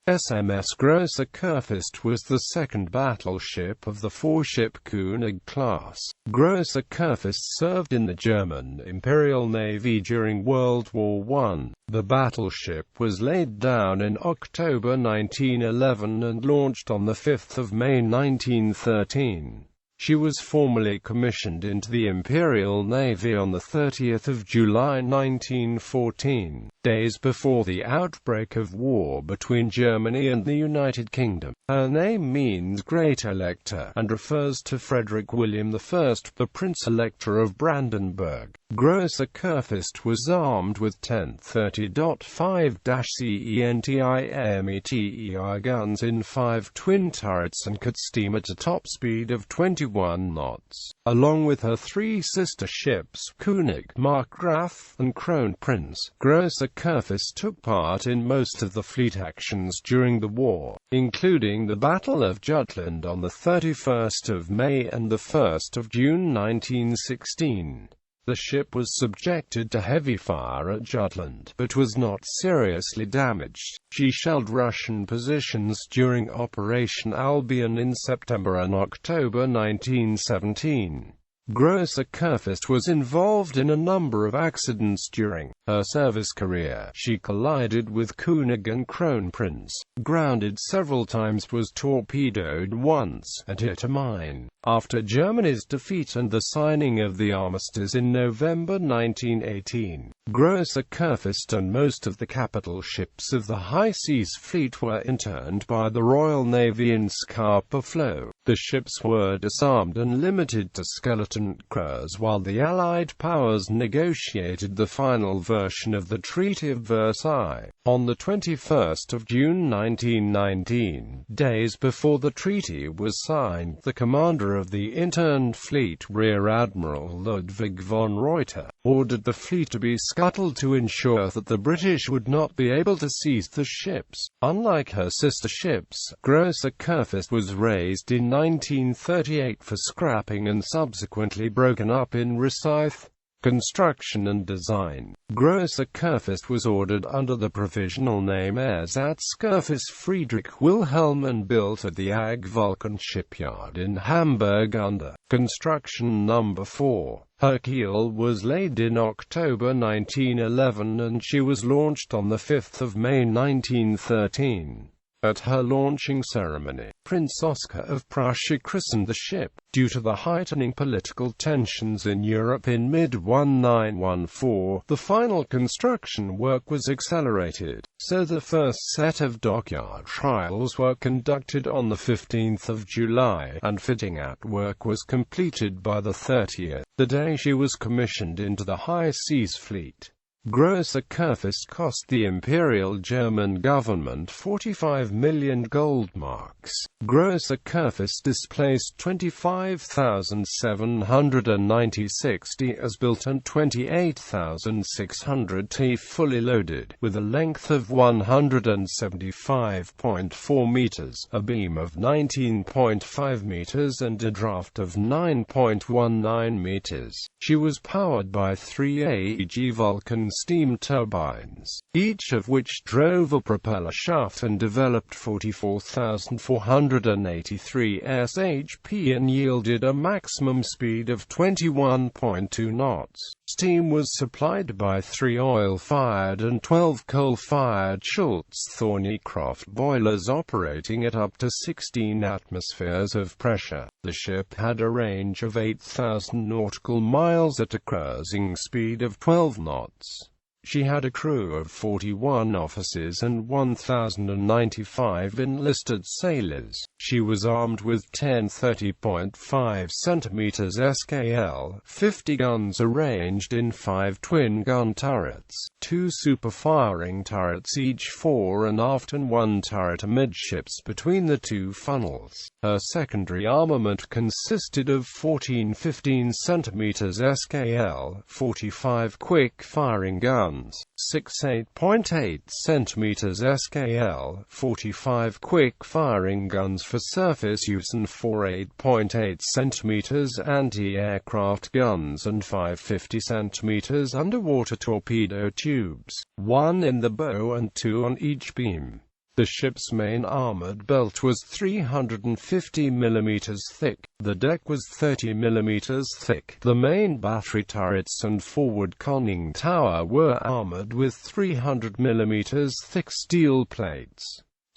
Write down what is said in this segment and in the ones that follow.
SMS Grosser Kurfürst was the second battleship of the four-ship König class. Grosser Kurfürst served in the German Imperial Navy during World War I. The battleship was laid down in October 1911 and launched on 5 May 1913. She was formally commissioned into the Imperial Navy on 30 July 1914, days before the outbreak of war between Germany and the United Kingdom. Her name means Great Elector, and refers to Frederick William I, the Prince-Elector of Brandenburg. Grosser Kurfürst was armed with 10-30.5-CENTIMETER guns in 5 twin turrets and could steam at a top speed of 21 knots. Along with her 3 sister ships, König, Markgraf, and Kronprinz, Grosser Kurfürst took part in most of the fleet actions during the war, including the Battle of Jutland on 31 May and 1 June 1916. The ship was subjected to heavy fire at Jutland, but was not seriously damaged. She shelled Russian positions during Operation Albion in September and October 1917. Grosser Kurfürst was involved in a number of accidents during her service career. She collided with König and Kronprinz, grounded several times, was torpedoed once, and hit a mine. After Germany's defeat and the signing of the armistice in November 1918, Grosser Kurfürst and most of the capital ships of the High Seas Fleet were interned by the Royal Navy in Scapa Flow. The ships were disarmed and limited to skeleton crews while the Allied powers negotiated the final version of the Treaty of Versailles. On 21 June 1919, days before the treaty was signed, the commander of the interned fleet, Rear Admiral Ludwig von Reuter, ordered the fleet to be scuttled to ensure that the British would not be able to seize the ships. Unlike her sister ships, Grosser Kurfürst was raised in 1938 for scrapping and subsequently broken up in Rosyth. Construction and design. Grosser Kurfürst was ordered under the provisional name Erzkurfürst Friedrich Wilhelm and built at the AG Vulcan shipyard in Hamburg under construction No. 4. Her keel was laid in October 1911 and she was launched on 5 May 1913. At her launching ceremony, Prince Oscar of Prussia christened the ship. Due to the heightening political tensions in Europe in mid-1914, the final construction work was accelerated, so the first set of dockyard trials were conducted on 15 July, and fitting-out work was completed by the 30th, the day she was commissioned into the High Seas Fleet. Grosser Kurfürst cost the Imperial German government 45 million gold marks. Grosser Kurfürst displaced 25,796 t as built and 28,600 t fully loaded, with a length of 175.4 meters, a beam of 19.5 meters and a draft of 9.19 meters. She was powered by 3 AEG Vulcan steam turbines, each of which drove a propeller shaft and developed 44,483 shp and yielded a maximum speed of 21.2 knots. Steam was supplied by 3 oil-fired and 12 coal-fired Schultz-Thornycroft boilers operating at up to 16 atmospheres of pressure. The ship had a range of 8,000 nautical miles at a cruising speed of 12 knots. She had a crew of 41 officers and 1,095 enlisted sailors. She was armed with 10 30.5 cm SKL, 50 guns arranged in 5 twin-gun turrets, 2 super-firing turrets each fore and aft and 1 turret amidships between the 2 funnels. Her secondary armament consisted of 14 15 cm SKL, 45 quick-firing guns, 6 8.8 cm SKL, 45 quick-firing guns for surface use and 4 8.8 cm anti-aircraft guns and 5 50 cm underwater torpedo tubes, 1 in the bow and 2 on each beam. The ship's main armored belt was 350 mm thick. The deck was 30 mm thick. The main battery turrets and forward conning tower were armored with 300 mm thick steel plates.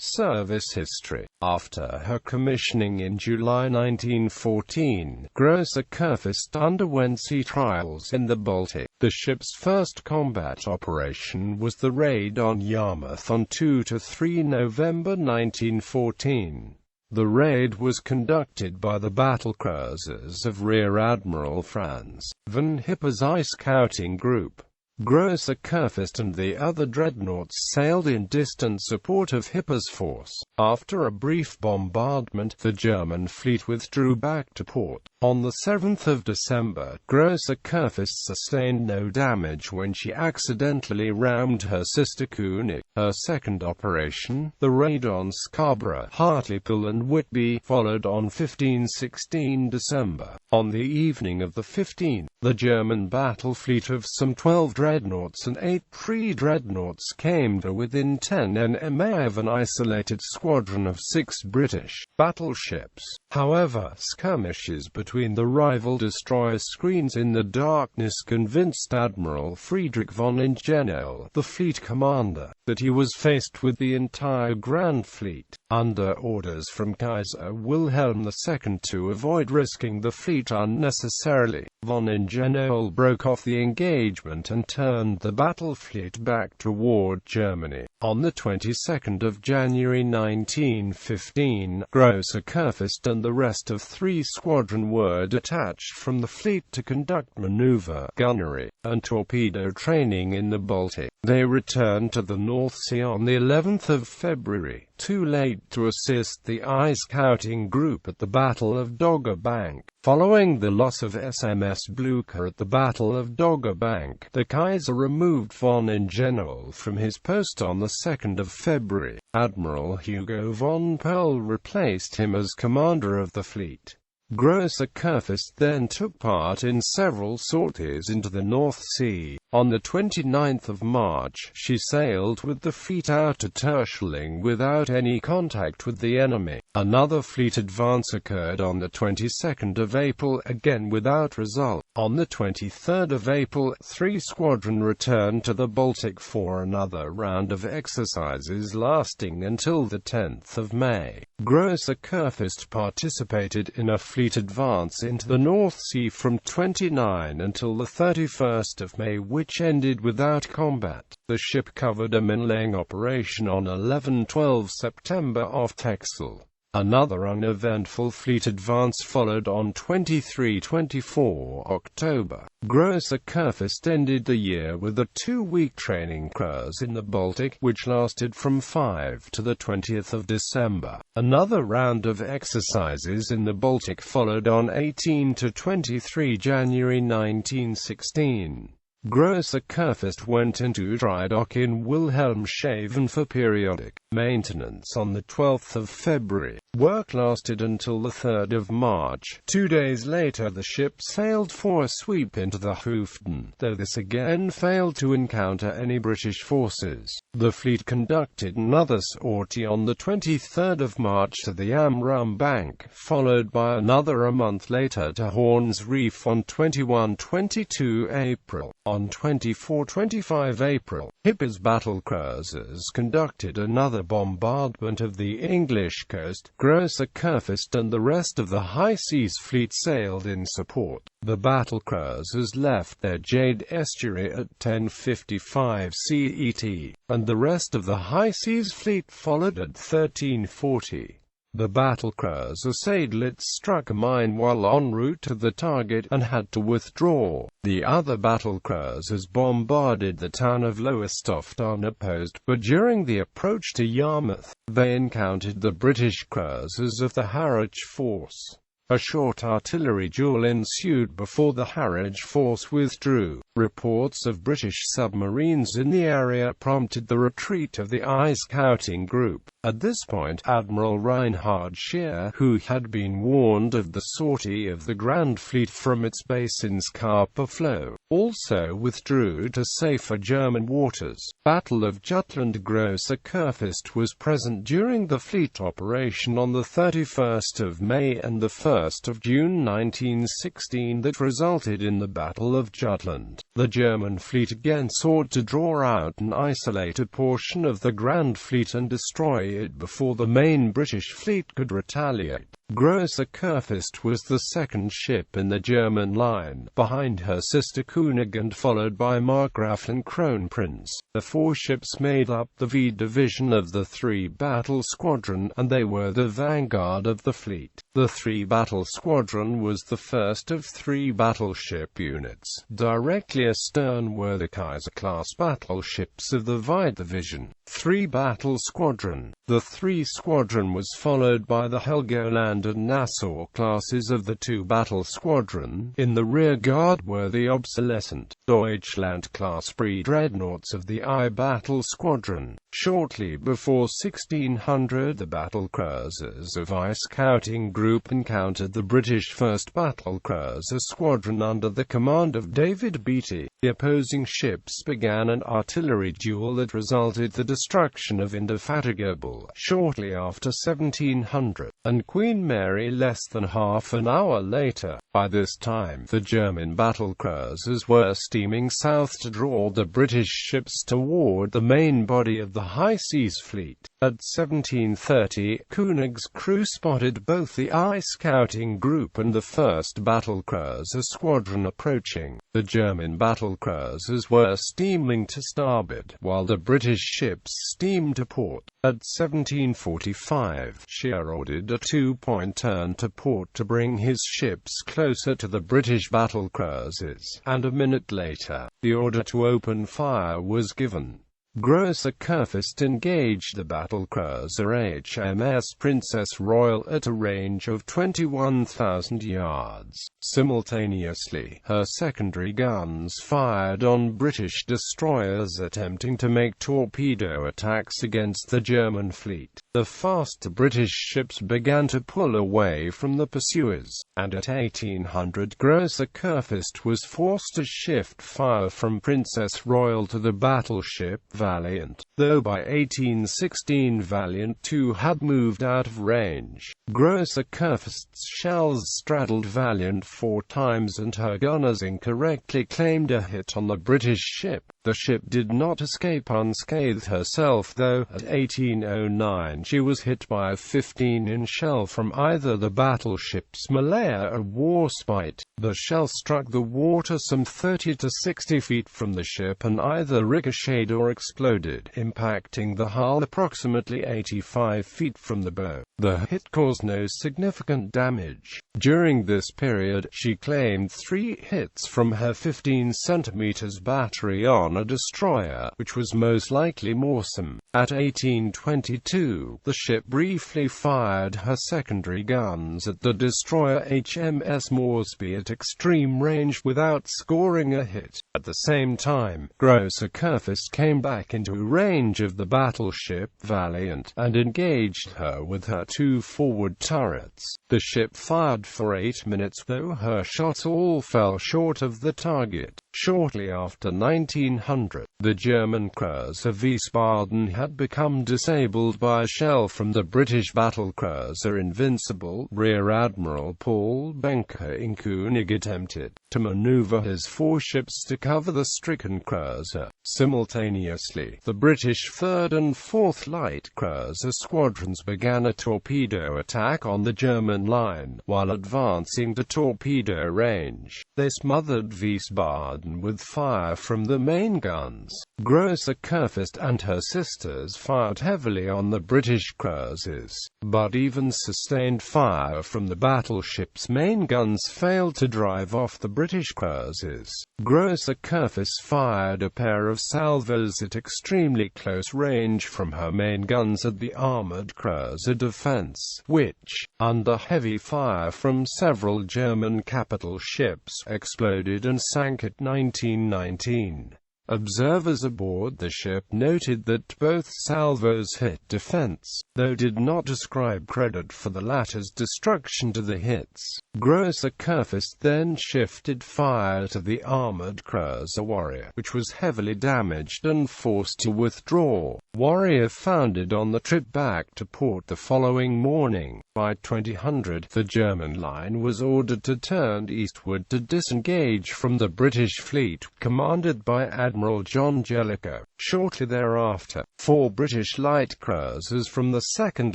Service history. After her commissioning in July 1914, Grosser Kurfürst underwent sea trials in the Baltic. The ship's first combat operation was the raid on Yarmouth on 2–3 November 1914. The raid was conducted by the battle cruisers of Rear Admiral Franz von Hipper's ice scouting group. Grosser Kurfürst and the other dreadnoughts sailed in distant support of Hipper's force. After a brief bombardment, the German fleet withdrew back to port. On the 7th of December, Grosser Kurfürst sustained no damage when she accidentally rammed her sister König. Her second operation, the raid on Scarborough, Hartlepool and Whitby, followed on 15–16 December. On the evening of the 15th, the German battle fleet of some 12 dreadnoughts and 8 pre-dreadnoughts came to within 10 nm of an isolated squadron of 6 British battleships. However, skirmishes between the rival destroyer screens in the darkness convinced Admiral Friedrich von Ingenel, the fleet commander, that he was faced with the entire Grand Fleet. Under orders from Kaiser Wilhelm II to avoid risking the fleet unnecessarily, von Ingenel broke off the engagement and turned the battle fleet back toward Germany. On the 22nd of January 1915, Grosser Kurfürst and the rest of 3 squadron were detached from the fleet to conduct maneuver, gunnery, and torpedo training in the Baltic. They returned to the North Sea on the 11th of February, too late to assist the ice scouting group at the Battle of Dogger Bank. Following the loss of SMS Blücher at the Battle of Dogger Bank, the Kaiser removed von Ingenel from his post on the 2nd of February. Admiral Hugo von Perl replaced him as commander of the fleet. Grosser Kurfürst then took part in several sorties into the North Sea. On the 29th of March, she sailed with the fleet out to Terschelling without any contact with the enemy. Another fleet advance occurred on the 22nd of April, again without result. On the 23rd of April, 3 squadron returned to the Baltic for another round of exercises lasting until the 10th of May. Grosser Kurfürst participated in a fleet advance into the North Sea from 29 until the 31st of May, which ended without combat. The ship covered a minlaying operation on 11–12 September off Texel. Another uneventful fleet advance followed on 23–24 October. Grosser Kurfürst ended the year with a 2-week training cruise in the Baltic, which lasted from 5 to the 20th of December. Another round of exercises in the Baltic followed on 18–23 January 1916. Grosser Kurfürst went into dry dock in Wilhelmshaven for periodic maintenance on the 12th of February. Work lasted until the 3rd of March. 2 days later the ship sailed for a sweep into the Hoofden, though this again failed to encounter any British forces. The fleet conducted another sortie on the 23rd of March to the Amrum Bank, followed by another a month later to Horns Reef on 21–22 April. On 24–25 April, Hipper's battle cruisers conducted another bombardment of the English coast. Grosser Kurfürst and the rest of the High Seas Fleet sailed in support. The battle cruisers left their Jade estuary at 10:55 CET, and the rest of the High Seas Fleet followed at 13:40. The battle cruiser Seydlitz struck a mine while en route to the target and had to withdraw. The other battle cruisers bombarded the town of Lowestoft unopposed, but during the approach to Yarmouth, they encountered the British cruisers of the Harwich Force. A short artillery duel ensued before the Harwich force withdrew. Reports of British submarines in the area prompted the retreat of the ice scouting group. At this point, Admiral Reinhard Scheer, who had been warned of the sortie of the Grand Fleet from its base in Scapa Flow, also withdrew to safer German waters. Battle of Jutland. Grosser Kurfürst was present during the fleet operation on the 31st of May and the 1st of June 1916 that resulted in the Battle of Jutland. The German fleet again sought to draw out an isolated portion of the Grand Fleet and destroy it before the main British fleet could retaliate. Grosser Kurfürst was the second ship in the German line, behind her sister König and followed by Markgraf and Kronprinz. The four ships made up the V division of the 3 Battle Squadron, and they were the vanguard of the fleet. The 3 Battle Squadron was the first of 3 battleship units. Directly astern were the Kaiser-class battleships of the V division. 3 Battle Squadron. The 3 Squadron was followed by the Helgoland and Nassau classes of the 2 Battle Squadron. In the rear guard were the obsolescent Deutschland-class pre-dreadnoughts of the I Battle Squadron. Shortly before 1600, the battle cruisers of I Scouting Group encountered the British 1st Battle Cruiser Squadron under the command of David Beatty. The opposing ships began an artillery duel that resulted in the destruction of Indefatigable shortly after 1700, and Queen Mary less than half an hour later. By this time, the German battle cruisers were steaming south to draw the British ships toward the main body of the High Seas Fleet. At 1730, König's crew spotted both the I Scouting Group and the 1st Battle Cruiser Squadron approaching. The German battle cruisers were steaming to starboard, while the British ships steamed to port. At 1745, Scheer ordered a 2-point turn to port to bring his ships closer to the British battle cruisers, and a minute later, the order to open fire was given. Grosser Kurfürst engaged the battle cruiser HMS Princess Royal at a range of 21,000 yards. Simultaneously, her secondary guns fired on British destroyers attempting to make torpedo attacks against the German fleet. The faster British ships began to pull away from the pursuers, and at 1800 Grosser Kurfürst was forced to shift fire from Princess Royal to the battleship Valiant, though by 1816 Valiant too had moved out of range. Grosser Kurfürst's shells straddled Valiant 4 times and her gunners incorrectly claimed a hit on the British ship. The ship did not escape unscathed herself though. At 1809 she was hit by a 15-inch shell from either the battleships Malaya or Warspite. The shell struck the water some 30 to 60 feet from the ship and either ricocheted or exploded, impacting the hull approximately 85 feet from the bow. The hit caused no significant damage. During this period, she claimed 3 hits from her 15 cm battery on a destroyer, which was most likely Morsum. At 1822, the ship briefly fired her secondary guns at the destroyer HMS Moresby at extreme range without scoring a hit. At the same time, Grosser Kurfürst came back into range of the battleship Valiant, and engaged her with her 2 forward turrets. The ship fired for 8 minutes though her shots all fell short of the target. Shortly after 1900, the German cruiser Wiesbaden had become disabled by a shell from the British battlecruiser Invincible. Rear Admiral Paul Benker in König attempted to maneuver his 4 ships to cover the stricken cruiser. Simultaneously, the British 3rd and 4th Light Cruiser Squadrons began a torpedo attack on the German line. While advancing to torpedo range, they smothered Wiesbaden with fire from the main guns. Grosser Kurfürst and her sisters fired heavily on the British cruisers, but even sustained fire from the battleship's main guns failed to drive off the British cruisers. Grosser Kurfürst fired a pair of salvos at extremely close range from her main guns at the armored cruiser Defense, which, under heavy fire from several German capital ships, exploded and sank at 1919. Observers aboard the ship noted that both salvos hit defense, though did not ascribe credit for the latter's destruction to the hits. Grosser Kurfürst then shifted fire to the armored cruiser Warrior, which was heavily damaged and forced to withdraw. Warrior foundered on the trip back to port the following morning. By 2000, the German line was ordered to turn eastward to disengage from the British fleet, commanded by Admiral John Jellicoe. Shortly thereafter, 4 British light cruisers from the 2nd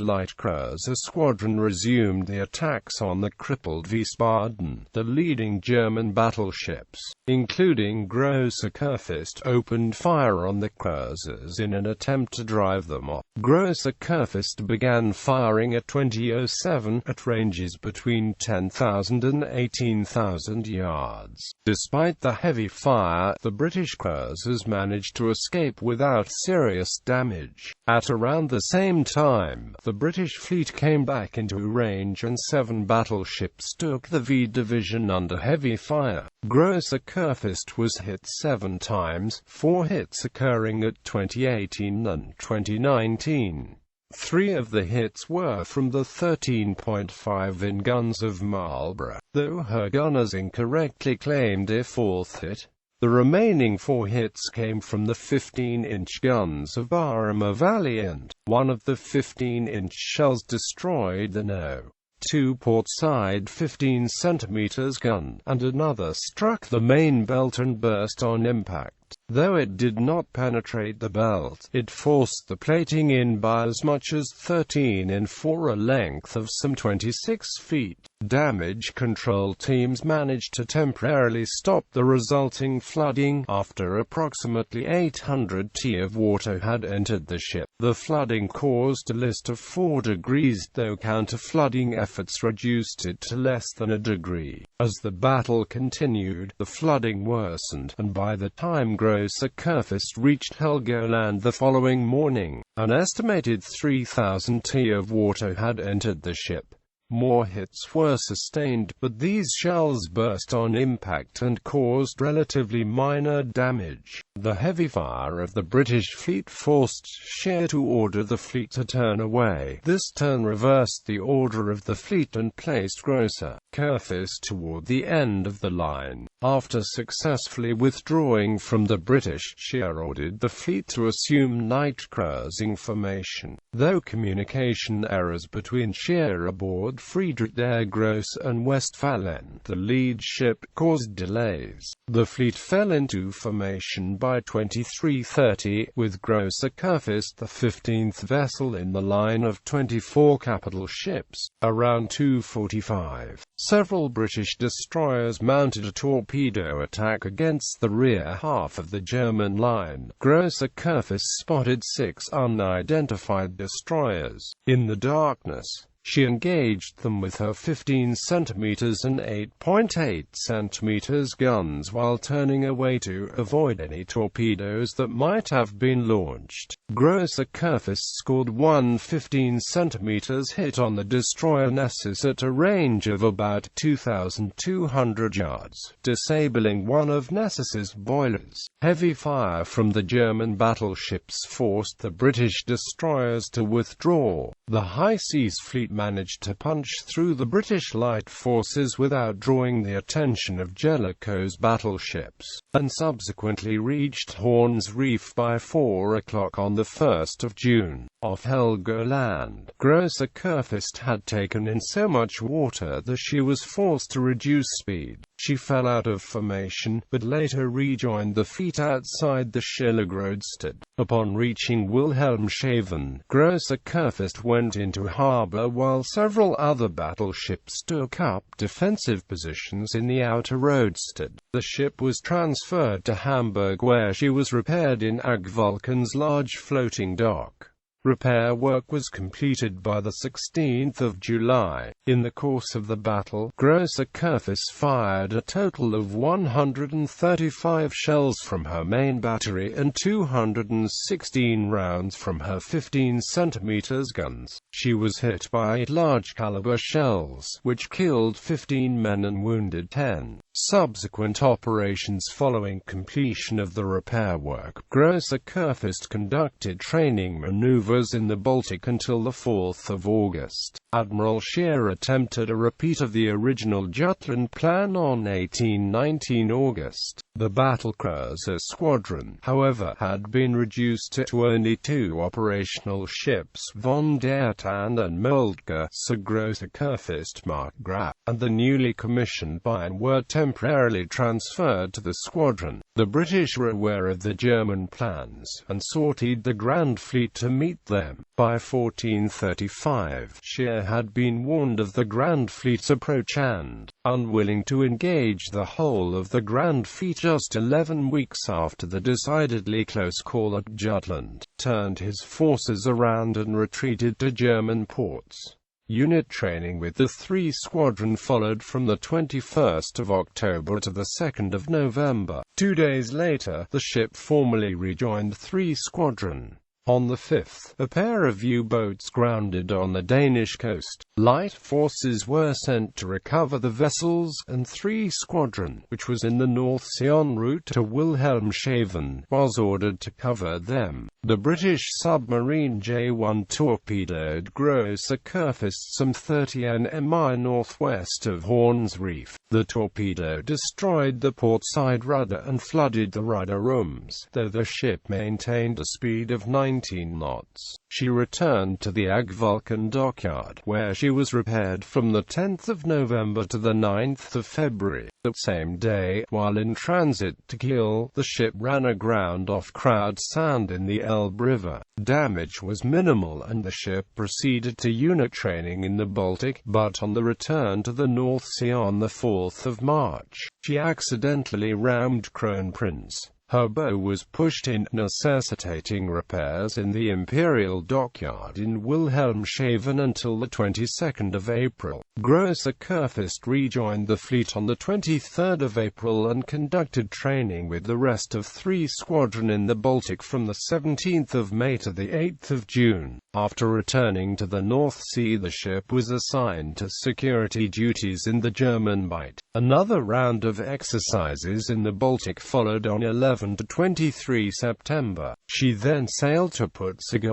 Light Cruiser Squadron resumed the attacks on the crippled Wiesbaden. The leading German battleships, including Grosser Kurfürst, opened fire on the cruisers in an attempt to drive them off. Grosser Kurfürst began firing at 20:07 at ranges between 10,000 and 18,000 yards. Despite the heavy fire, the British cruisers managed to escape without serious damage. At around the same time, the British fleet came back into range and 7 battleships took the V division under heavy fire. Grosser Kurfürst was hit 7 times, 4 hits occurring at 2018 and 2019. 3 of the hits were from the 13.5-inch guns of Marlborough, though her gunners incorrectly claimed a 4th hit. The remaining 4 hits came from the 15-inch guns of Barham Valiant. One of the 15-inch shells destroyed the No. 2 portside 15 cm gun, and another struck the main belt and burst on impact. Though it did not penetrate the belt, it forced the plating in by as much as 13 in for a length of some 26 feet. Damage control teams managed to temporarily stop the resulting flooding after approximately 800 t of water had entered the ship. The flooding caused a list of 4 degrees, though counter-flooding efforts reduced it to less than a degree. As the battle continued, the flooding worsened, and by the time Grosser Kurfürst reached Helgoland the following morning, an estimated 3,000 t of water had entered the ship. More hits were sustained, but these shells burst on impact and caused relatively minor damage. The heavy fire of the British fleet forced Scheer to order the fleet to turn away. This turn reversed the order of the fleet and placed Grosser Kurfürst toward the end of the line. After successfully withdrawing from the British, Scheer ordered the fleet to assume night cruising formation. Though communication errors between Scheer aboard Friedrich der Grosse and Westphalen, the lead ship, caused delays, the fleet fell into formation by 23:30, with Grosser Kurfürst the 15th vessel in the line of 24 capital ships. Around 2:45, several British destroyers mounted a torpedo attack against the rear half of the German line. Grosser Kurfürst spotted 6 unidentified destroyers. In the darkness, she engaged them with her 15 cm and 8.8 cm guns while turning away to avoid any torpedoes that might have been launched. Grosser Kurfürst scored one 15 cm hit on the destroyer Nessus at a range of about 2,200 yards, disabling one of Nessus's boilers. Heavy fire from the German battleships forced the British destroyers to withdraw. The High Seas Fleet managed to punch through the British light forces without drawing the attention of Jellicoe's battleships, and subsequently reached Horn's Reef by 4 o'clock on the 1st of June. Off Helgoland, Grosser Kurfürst had taken in so much water that she was forced to reduce speed. She fell out of formation, but later rejoined the fleet outside the Schillergrodstedt. Upon reaching Wilhelmshaven, Grosser Kurfürst went into harbor while several other battleships took up defensive positions in the outer roadstead. The ship was transferred to Hamburg, where she was repaired in Agvulkan's large floating dock. Repair work was completed by the 16th of July. In the course of the battle, Grosser Kurfürst fired a total of 135 shells from her main battery and 216 rounds from her 15 cm guns. She was hit by 8 large-caliber shells, which killed 15 men and wounded 10. Subsequent operations following completion of the repair work, Grosser Kurfürst conducted training maneuvers in the Baltic until the 4th of August. Admiral Scheer attempted a repeat of the original Jutland plan on 18-19 August. The battlecruiser squadron, however, had been reduced to only 2 operational ships, von der Tand and Moltke, so Grosser Kurfürst Markgraf, and the newly commissioned Bayern were temporarily transferred to the squadron. The British were aware of the German plans, and sortied the Grand Fleet to meet them. By 1435, Scheer had been warned of the Grand Fleet's approach and, unwilling to engage the whole of the Grand Fleet just 11 weeks after the decidedly close call at Jutland, turned his forces around and retreated to German ports. Unit training with the 3 Squadron followed from the 21st of October to the 2nd of November. 2 days later, the ship formally rejoined 3 Squadron. On the 5th, a pair of U-boats grounded on the Danish coast. Light forces were sent to recover the vessels, and 3 Squadron, which was in the North Sea en route to Wilhelmshaven, was ordered to cover them. The British submarine J-1 torpedoed Grosser Kurfürst some 30 nmi northwest of Horn's Reef. The torpedo destroyed the portside rudder and flooded the rudder rooms, though the ship maintained a speed of 19 knots. She returned to the Agvulcan dockyard, where she was repaired from the 10th of November to the 9th of February. The same day, while in transit to Kiel, the ship ran aground off Kraut Sand in the Elbe River. Damage was minimal and the ship proceeded to unit training in the Baltic, but on the return to the North Sea on the 4th of March, she accidentally rammed Kronprinz. Her bow was pushed in, necessitating repairs in the Imperial dockyard in Wilhelmshaven until the 22nd of April. Grosser Kurfürst rejoined the fleet on the 23rd of April and conducted training with the rest of 3 Squadron in the Baltic from the 17th of May to the 8th of June. After returning to the North Sea, the ship was assigned to security duties in the German Bight. Another round of exercises in the Baltic followed on 11 to 23 September. She then sailed to Putzig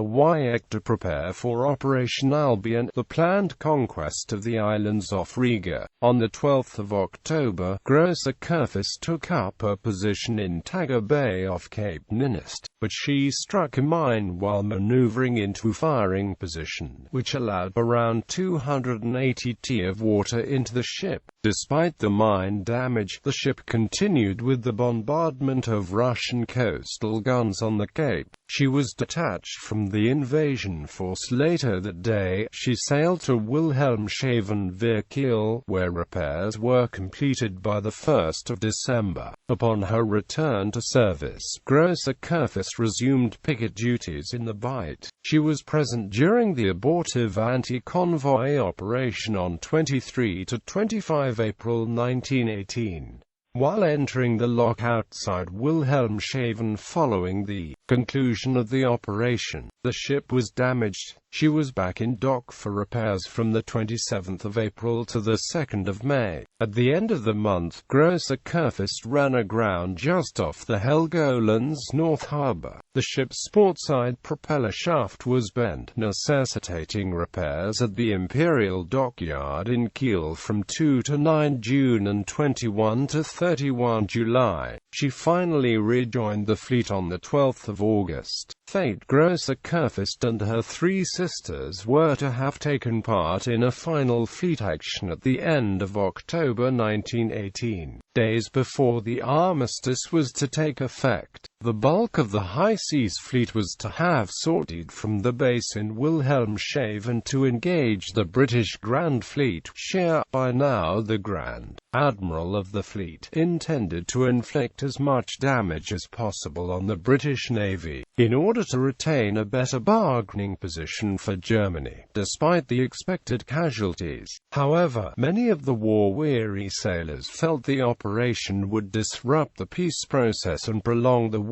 to prepare for Operation Albion, the planned conquest of the islands off Riga. On the 12th of October, Grosser Kurfürst took up a position in Tagger Bay off Cape Ninist, but she struck a mine while maneuvering into firing position, which allowed around 280 t of water into the ship. Despite the mine damage, the ship continued with the bombardment of Russian coastal guns on the Cape. She was detached from the invasion force later that day. She sailed to Wilhelmshaven via Kiel, where repairs were completed by the 1st of December. Upon her return to service, Grosser Kurfürst resumed picket duties in the Bight. She was present during the abortive anti-convoy operation on 23 to 25 April 1918. While entering the lock outside Wilhelmshaven following the conclusion of the operation, the ship was damaged. She was back in dock for repairs from the 27th of April to the 2nd of May. At the end of the month, Grosser Kurfürst ran aground just off the Helgoland's North Harbour. The ship's sportside propeller shaft was bent, necessitating repairs at the Imperial dockyard in Kiel from 2 to 9 June and 21 to 31 July. She finally rejoined the fleet on the 12th of August. Fate: Grosser Kurfürst and her 3 sisters were to have taken part in a final fleet action at the end of October 1918, days before the armistice was to take effect. The bulk of the High Seas Fleet was to have sortied from the base in Wilhelmshaven to engage the British Grand Fleet. Scheer, by now the Grand Admiral of the fleet, intended to inflict as much damage as possible on the British Navy, in order to retain a better bargaining position for Germany, despite the expected casualties. However, many of the war-weary sailors felt the operation would disrupt the peace process and prolong the war.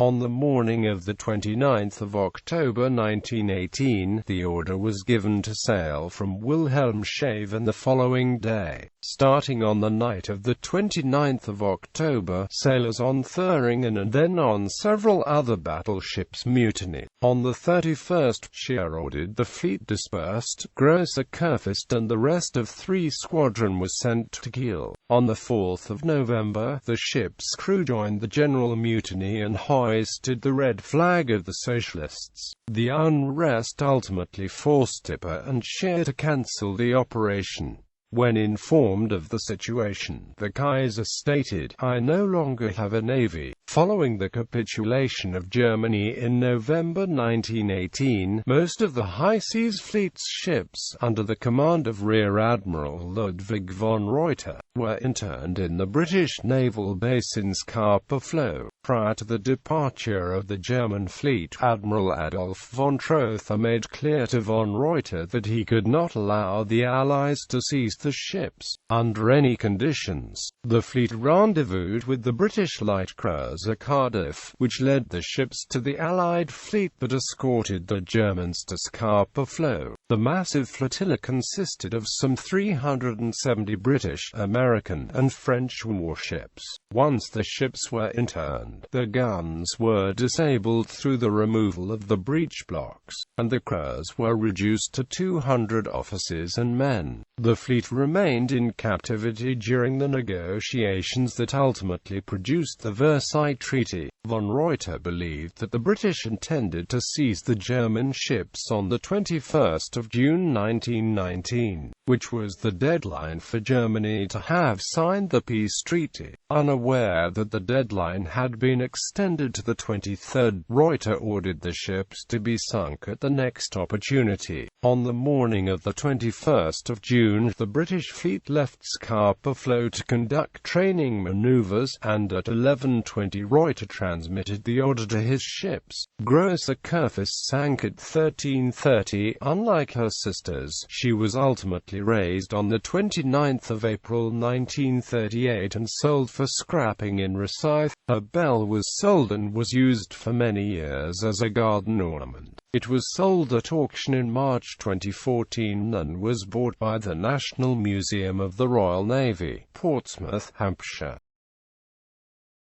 On the morning of the 29th of October 1918, the order was given to sail from Wilhelmshaven the following day. Starting on the night of the 29th of October, sailors on Thüringen and then on several other battleships mutinied. On the 31st, Scheer ordered the fleet dispersed. Grosser Kurfürst and the rest of 3 squadron was sent to Kiel. On the 4th of November, the ship's crew joined the general mutiny and hoisted the red flag of the Socialists. The unrest ultimately forced Tipper and Scheer to cancel the operation. When informed of the situation, the Kaiser stated, "I no longer have a navy." Following the capitulation of Germany in November 1918, most of the High Seas Fleet's ships, under the command of Rear Admiral Ludwig von Reuter, were interned in the British naval base in Scapa Flow. Prior to the departure of the German fleet, Admiral Adolf von Trotha made clear to von Reuter that he could not allow the Allies to seize the ships under any conditions. The fleet rendezvoused with the British light cruiser Cardiff, which led the ships to the Allied fleet but escorted the Germans to Scapa Flow. The massive flotilla consisted of some 370 British, American, and French warships. Once the ships were interned, the guns were disabled through the removal of the breech blocks, and the crews were reduced to 200 officers and men. The fleet remained in captivity during the negotiations that ultimately produced the Versailles Treaty. Von Reuter believed that the British intended to seize the German ships on the 21st of June 1919, which was the deadline for Germany to have signed the peace treaty. Unaware that the deadline had been extended to the 23rd, Reuter ordered the ships to be sunk at the next opportunity. On the morning of the 21st of June, the British fleet left Scapa Flow to conduct training maneuvers, and at 11:20 Reuter transmitted the order to his ships. Grosser Kurfürst sank at 13:30. Unlike her sisters, she was ultimately raised on the 29th of April 1938 and sold for scrapping in Rosyth. Her bell was sold and was used for many years as a garden ornament. It was sold at auction in March 2014 and was bought by the National Museum of the Royal Navy, Portsmouth, Hampshire.